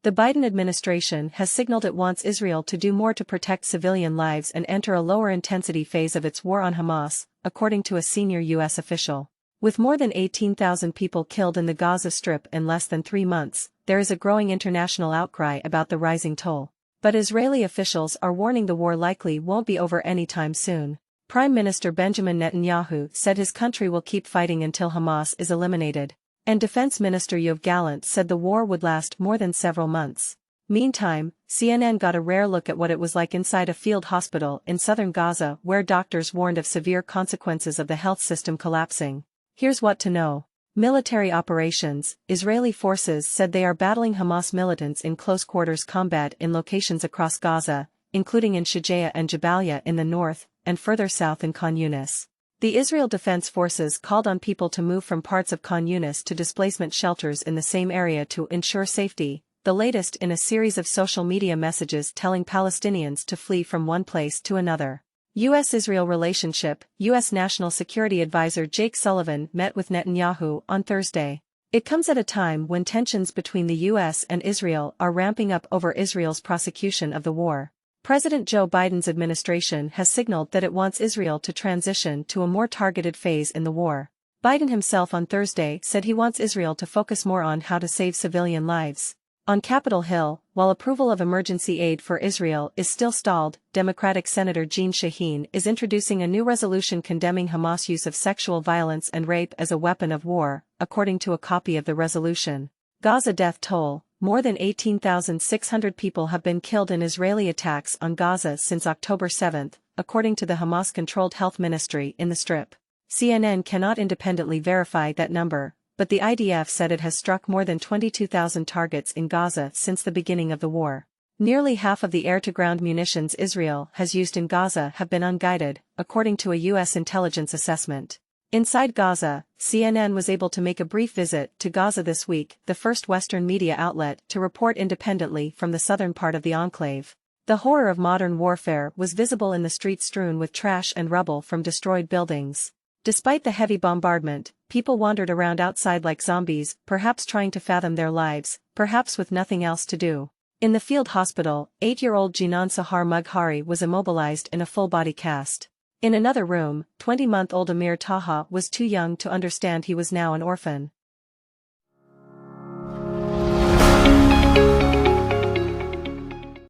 The Biden administration has signaled it wants Israel to do more to protect civilian lives and enter a lower-intensity phase of its war on Hamas, according to a senior U.S. official. With more than 18,000 people killed in the Gaza Strip in less than 3 months, there is a growing international outcry about the rising toll. But Israeli officials are warning the war likely won't be over anytime soon. Prime Minister Benjamin Netanyahu said his country will keep fighting until Hamas is eliminated. And Defense Minister Yoav Gallant said the war would last more than several months. Meantime, CNN got a rare look at what it was like inside a field hospital in southern Gaza where doctors warned of severe consequences of the health system collapsing. Here's what to know. Military operations. Israeli forces said they are battling Hamas militants in close-quarters combat in locations across Gaza, including in Shujaa and Jabalia in the north, and further south in Khan Yunis. The Israel Defense Forces called on people to move from parts of Khan Yunis to displacement shelters in the same area to ensure safety, the latest in a series of social media messages telling Palestinians to flee from one place to another. U.S.-Israel relationship. U.S. National Security Advisor Jake Sullivan met with Netanyahu on Thursday. It comes at a time when tensions between the U.S. and Israel are ramping up over Israel's prosecution of the war. President Joe Biden's administration has signaled that it wants Israel to transition to a more targeted phase in the war. Biden himself on Thursday said he wants Israel to focus more on how to save civilian lives. On Capitol Hill, while approval of emergency aid for Israel is still stalled, Democratic Senator Jeanne Shaheen is introducing a new resolution condemning Hamas' use of sexual violence and rape as a weapon of war, according to a copy of the resolution. Gaza death toll. More than 18,600 people have been killed in Israeli attacks on Gaza since October 7, according to the Hamas-controlled health ministry in the Strip. CNN cannot independently verify that number, but the IDF said it has struck more than 22,000 targets in Gaza since the beginning of the war. Nearly half of the air-to-ground munitions Israel has used in Gaza have been unguided, according to a U.S. intelligence assessment. Inside Gaza, CNN was able to make a brief visit to Gaza this week, the first Western media outlet to report independently from the southern part of the enclave. The horror of modern warfare was visible in the streets strewn with trash and rubble from destroyed buildings. Despite the heavy bombardment, people wandered around outside like zombies, perhaps trying to fathom their lives, perhaps with nothing else to do. In the field hospital, 8-year-old Jinan Sahar Mughari was immobilized in a full-body cast. In another room, 20-month-old Amir Taha was too young to understand he was now an orphan.